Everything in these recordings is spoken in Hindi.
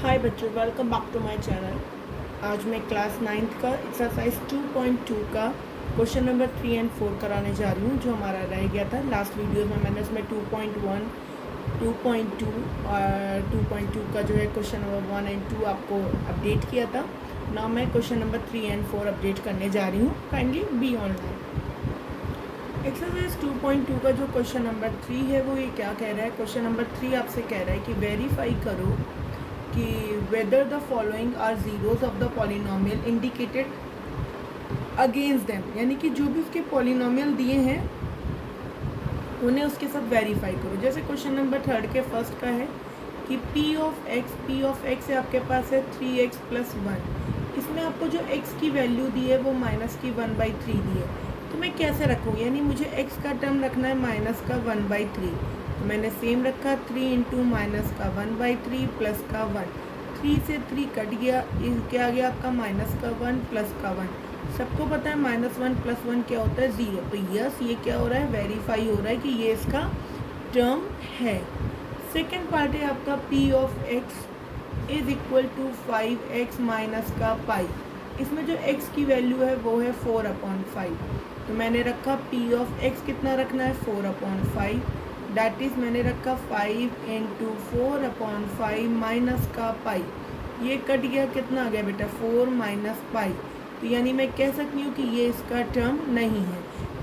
हाय बच्चों, welcome back to my channel. आज मैं क्लास 9th का एक्सरसाइज 2.2 का क्वेश्चन नंबर 3 एंड 4 कराने जा रही हूँ, जो हमारा रह गया था लास्ट वीडियो में। मैंने उसमें 2.1, 2.2 और 2.2 का जो है क्वेश्चन नंबर 1 एंड 2 आपको अपडेट किया था। ना मैं क्वेश्चन नंबर 3 एंड 4 अपडेट करने जा रही हूँ। Kindly be online. एक्सरसाइज 2.2 का जो क्वेश्चन नंबर 3 है वो ये क्या कह रहा है। क्वेश्चन नंबर 3 आपसे कह रहा है कि वेरीफाई करो कि whether the following are zeros of the polynomial indicated against them, यानी कि जो भी उसके पॉलिनोमियल दिए हैं उन्हें उसके साथ वेरीफाई करो। जैसे क्वेश्चन नंबर 3 के फर्स्ट का है कि पी ऑफ एक्स है, आपके पास है 3x + 1। इसमें आपको जो x की वैल्यू दी है वो -1/3 दी है। तो मैं कैसे रखूँ, यानी मुझे x का टर्म रखना है -1/3। तो मैंने सेम रखा 3 × -1/3 प्लस का 1। 3 से 3 कट गया, क्या आ गया आपका -1 प्लस का 1। सबको पता है -1 + 1 क्या होता है, 0। तो यस, ये क्या हो रहा है, वेरीफाई हो रहा है कि ये इसका टर्म है। सेकेंड पार्ट है आपका P of x is equal to 5x minus का पाई। इसमें जो x की वैल्यू है वो है 4/5। तो मैंने रखा P ऑफ x कितना रखना है, 4/5। डैट इज मैंने रखा 5 × 4/5 माइनस का पाई। ये कट गया, कितना आ गया बेटा, 4 माइनस पाई। तो यानी मैं कह सकती हूँ कि ये इसका टर्म नहीं है।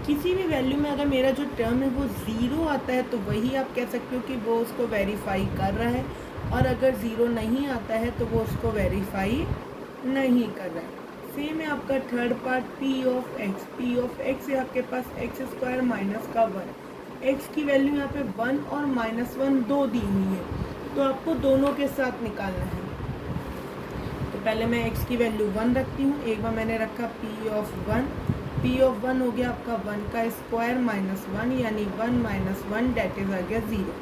किसी भी वैल्यू में अगर मेरा जो टर्म है वो 0 आता है तो वही आप कह सकते हो कि वो उसको वेरीफाई कर रहा है, और अगर 0 नहीं आता है तो वो उसको वेरीफाई नहीं कर रहा है। सेम है आपका third part P of x है आपके पास x² माइनस का 1। x की वैल्यू यहाँ पे 1 और -1 दो दी हुई है, तो आपको दोनों के साथ निकालना है। तो पहले मैं x की वैल्यू 1 रखती हूँ। एक बार मैंने रखा P ऑफ 1 हो गया आपका 1 का स्क्वायर -1, यानी 1 - 1 डैट इज आ गया 0।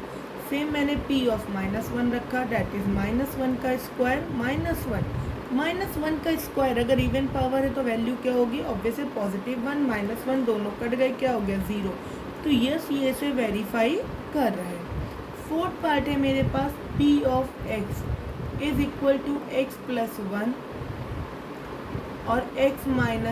सेम मैंने P ऑफ -1 रखा, डैट इज -1 का स्क्वायर -1 का स्क्वायर। अगर इवन पावर है तो वैल्यू क्या होगी, ऑब्वियसली पॉजिटिव 1 -1 दोनों कट गए, क्या हो गया 0। तो यस, ये इसे वेरीफाई कर रहा है। फोर्थ पार्ट है मेरे पास P of x is equal to x + 1 और x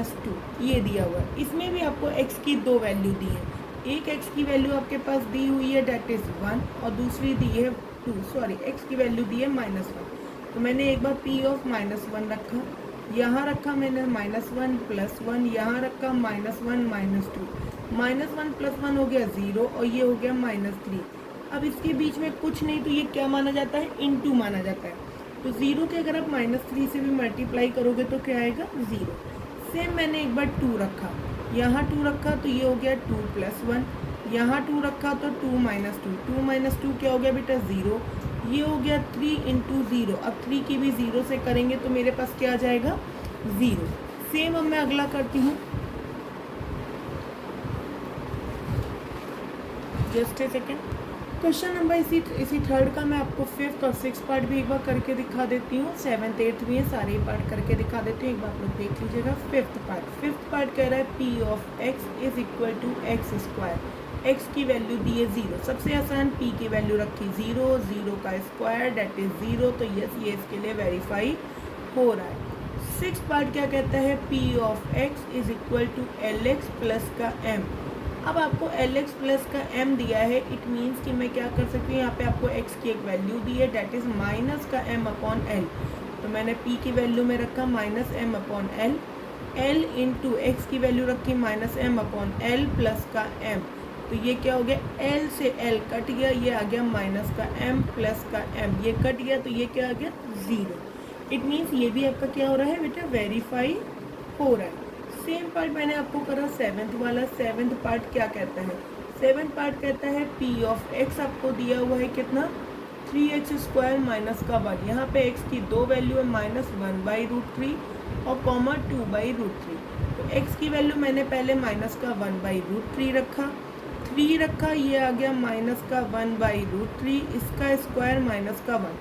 - 2 ये दिया हुआ है। इसमें भी आपको x की दो वैल्यू दी है। एक x की वैल्यू आपके पास दी हुई है डैट इज़ 1, और दूसरी दी है 2। सॉरी, x की वैल्यू दी है -1। तो मैंने एक बार P ऑफ -1 रखा, यहाँ रखा मैंने -1 + 1, यहाँ रखा -1 - 2। -1 + 1 हो गया 0, और ये हो गया -3। अब इसके बीच में कुछ नहीं, तो ये क्या माना जाता है, इनटू माना जाता है। तो 0 के अगर आप -3 से भी मल्टीप्लाई करोगे तो क्या आएगा, 0। सेम मैंने एक बार 2 रखा, यहाँ 2 रखा तो ये हो गया 2 + 1, यहाँ 2 रखा तो 2 - 2। 2 - 2 क्या हो गया बेटा, 0। ये हो गया 3 × 0। अब 3 की भी 0 से करेंगे तो मेरे पास क्या आ जाएगा, 0। सेम अब मैं अगला करती हूँ, just a second. Question number इसी थर्ड का मैं आपको 5th और 6th पार्ट भी एक बार करके दिखा देती हूँ। 7th 8th भी है, सारे पार्ट करके दिखा देती हूँ, एक बार आप लोग देख लीजिएगा। 5th पार्ट कह रहा है P of x is equal to x²। x की वैल्यू दी है 0। सबसे आसान, P की वैल्यू रखी 0, 0 का स्क्वायर डैट इज 0। तो यस, ये इसके लिए वेरीफाई हो रहा है। 6th पार्ट क्या कहता है, P of x is equal to LX plus का m। अब आपको LX प्लस का m दिया है, इट मीन्स कि मैं क्या कर सकती हूँ, यहाँ पे आपको x की एक वैल्यू दी है डैट इज -m/l। तो मैंने p की वैल्यू में रखा -m/l, l इंटू x की वैल्यू रखी -m/l प्लस का m। तो ये क्या हो गया, l से l कट गया, ये आ गया माइनस का m प्लस का m, ये कट गया तो ये क्या आ गया, 0। इट मीन्स ये भी आपका क्या हो रहा है बेटा, वेरीफाई हो रहा है। सेम पार्ट मैंने आपको करा 7th वाला। 7th पार्ट क्या कहता है, 7th पार्ट कहता है P ऑफ x आपको दिया हुआ है कितना, 3x² माइनस का 1। यहाँ पे x की दो वैल्यू है, -1/√3 और कॉमा 2/√3। तो x की वैल्यू मैंने पहले माइनस का 1/√3 रखा, 3 रखा, ये आ गया माइनस का 1/√3, इसका स्क्वायर माइनस का 1।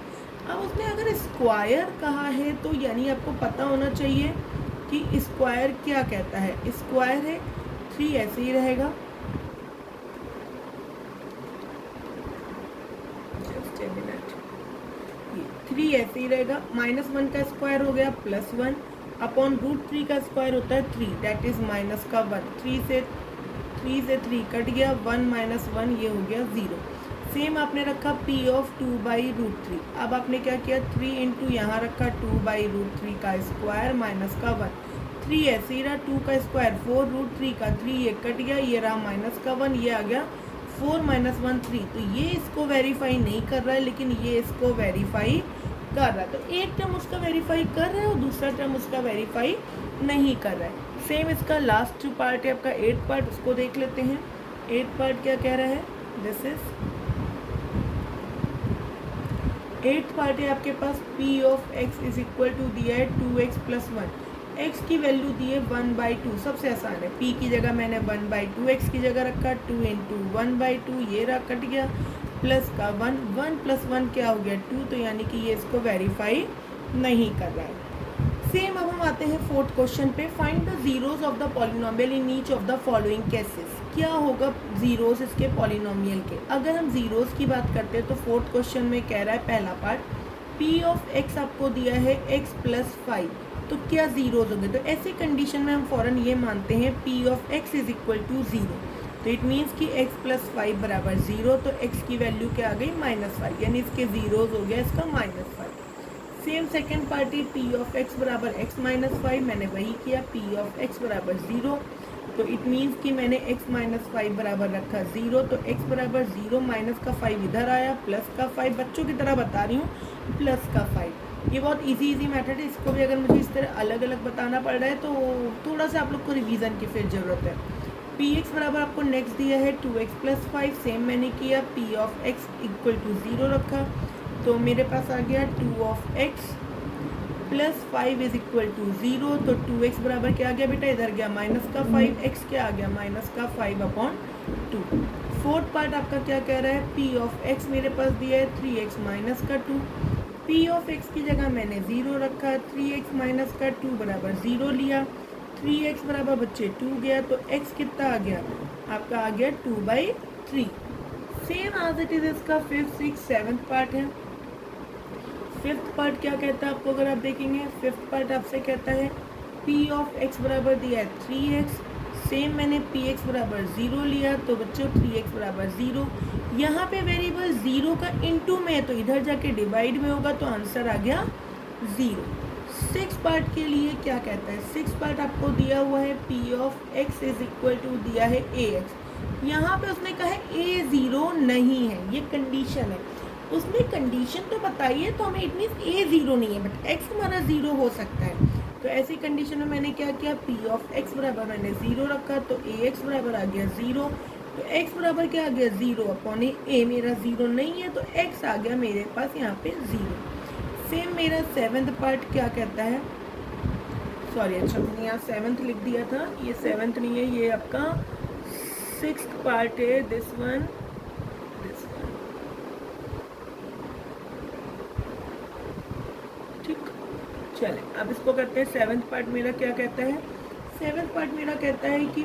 अब उसने अगर स्क्वायर कहा है तो यानी आपको पता होना चाहिए कि स्क्वायर क्या कहता है। स्क्वायर है 3, ऐसे ही रहेगा। जस्ट ए मिनट, ये 3 ऐसे ही रहेगा, -1 का स्क्वायर हो गया +1 अपॉन √3 का स्क्वायर होता है 3, दैट इज माइनस का 1, 3 से 3 कट गया, 1 माइनस 1 ये हो गया 0। सेम आपने रखा p ऑफ 2/√3। अब आपने क्या किया, 3 इंटू यहाँ रखा 2/√3 का स्क्वायर माइनस का 1, 3 ऐसे ही रहा, 2 का स्क्वायर 4√3 का 3 ये कट गया, ये रहा माइनस का 1, ये आ गया 4 माइनस 1 3। तो ये इसको वेरीफाई नहीं कर रहा है, लेकिन ये इसको वेरीफाई कर रहा है। तो एक टर्म उसका वेरीफाई कर रहा है और दूसरा टर्म उसका वेरीफाई नहीं कर रहा है। सेम इसका लास्ट जो पार्ट है आपका 8th पार्ट, उसको देख लेते हैं। 8th पार्ट क्या कह रहा है, दिस इज 8th पार्ट है आपके पास p of x is equal to दिया है 2x प्लस 1, x की वैल्यू दी है 1/2, सबसे आसान है, p की जगह मैंने 1/2 x की जगह रखा, 2 इंटू 1/2 ये रहा कट गया, प्लस का 1, 1 प्लस 1 क्या हो गया 2, तो यानी कि ये इसको वेरीफाई नहीं कर रहा है। सेम अब हम आते हैं 4th क्वेश्चन पे, find the zeros of the polynomial in each of the following cases. क्या होगा जीरोस इसके पॉलिनोमियल के। अगर हम जीरोस की बात करते हैं तो 4th क्वेश्चन में कह रहा है पहला पार्ट p ऑफ x आपको दिया है x प्लस 5, तो क्या जीरोस होंगे। तो ऐसी कंडीशन में हम फ़ौरन ये मानते हैं p of x is equal to 0, तो इट मीन्स कि x प्लस 5 बराबर 0, तो x की वैल्यू क्या आ गई -5, यानी इसके जीरोस हो गया इसका -5। Same second party p of x बराबर x माइनस 5, मैंने वही किया, p ऑफ x बराबर 0, तो इट मीन्स कि मैंने x माइनस 5 बराबर रखा 0, तो x बराबर 0 माइनस का 5 इधर आया, प्लस का 5, बच्चों की तरह बता रही हूँ, प्लस का 5। ये बहुत इजी मेथड है, इसको भी अगर मुझे इस तरह अलग अलग बताना पड़ रहा है तो थोड़ा सा आप लोग को रिवीजन की फिर ज़रूरत है। px बराबर आपको नेक्स्ट दिया है 2x प्लस 5, सेम मैंने किया, p of x equal to 0 रखा, तो मेरे पास आ गया 2 of x plus 5 is equal to 0, तो 2x बराबर क्या आ गया बेटा, इधर गया माइनस का 5, x क्या आ गया माइनस का 5/2। 4th पार्ट आपका क्या कह रहा है, p ऑफ x मेरे पास दिया है 3x माइनस का 2, p ऑफ x की जगह मैंने 0 रखा, 3x माइनस का 2 बराबर 0 लिया, 3x बराबर बच्चे 2 गया, तो x कितना आ गया आपका, आ गया 2/3। सेम एज इट इज इसका 5th 6th 7th पार्ट है। 5th पार्ट क्या कहता है आपको, अगर आप देखेंगे 5th पार्ट आपसे कहता है p ऑफ x बराबर दिया है 3x, सेम मैंने px बराबर 0 लिया, तो बच्चों 3x बराबर 0, यहाँ पे वेरिएबल 0 का इनटू में है तो इधर जाके डिवाइड में होगा, तो आंसर आ गया 0। 6th पार्ट के लिए क्या कहता है, 6th पार्ट आपको दिया हुआ है p of x is equal to दिया है ax, यहाँ पे उसने कहा है a 0 नहीं है, ये कंडीशन है, उसने कंडीशन तो बताई है, तो हमें इट मीन्स a 0 नहीं है, बट x हमारा 0 हो सकता है। तो ऐसी कंडीशन में मैंने क्या किया, p ऑफ x बराबर मैंने 0 रखा, तो ax बराबर आ गया 0, तो x बराबर क्या आ गया 0 अपॉन a मेरा 0 नहीं है, तो x आ गया मेरे पास यहाँ पे 0। सेम मेरा 7th पार्ट क्या कहता है, सॉरी अच्छा मैंने यहाँ 7th लिख दिया था, ये 7th नहीं है, ये आपका 6th पार्ट है, दिस वन ठीक। चले अब इसको करते हैं, 7th पार्ट मेरा क्या कहता है, 7th पार्ट मेरा कहता है कि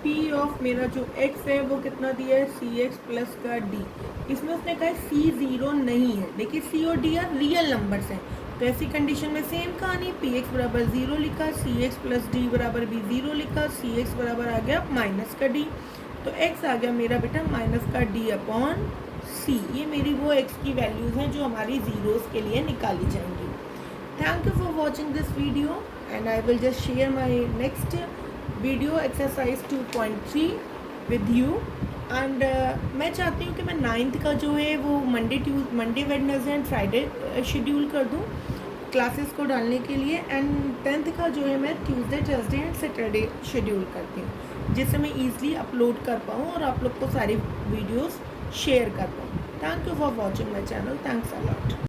p ऑफ मेरा जो x है वो कितना दिया है cx प्लस का d, इसमें उसने कहा है c 0 नहीं है, देखिए c और d आर रियल नंबर्स हैं, तो ऐसी कंडीशन में सेम कहानी, px बराबर 0 लिखा, cx प्लस d बराबर भी 0 लिखा, cx बराबर आ गया माइनस का d, तो x आ गया मेरा बेटा माइनस का d अपॉन c। ये मेरी वो x की वैल्यूज़ हैं जो हमारी जीरोस के लिए निकाली जाएंगी। Thank you for watching this video and I will just share my next video exercise 2.3 with you and मैं चाहती हूँ कि मैं 9th का जो है वो Monday Wednesday and Friday schedule कर दूँ क्लासेस को डालने के लिए, एंड 10th का जो है मैं Tuesday Thursday and Saturday schedule करती हूँ, जिससे मैं ईजिली अपलोड कर पाऊँ और आप लोग को सारी वीडियोस शेयर कर पाऊँ। Thank you for watching my channel, thanks a lot.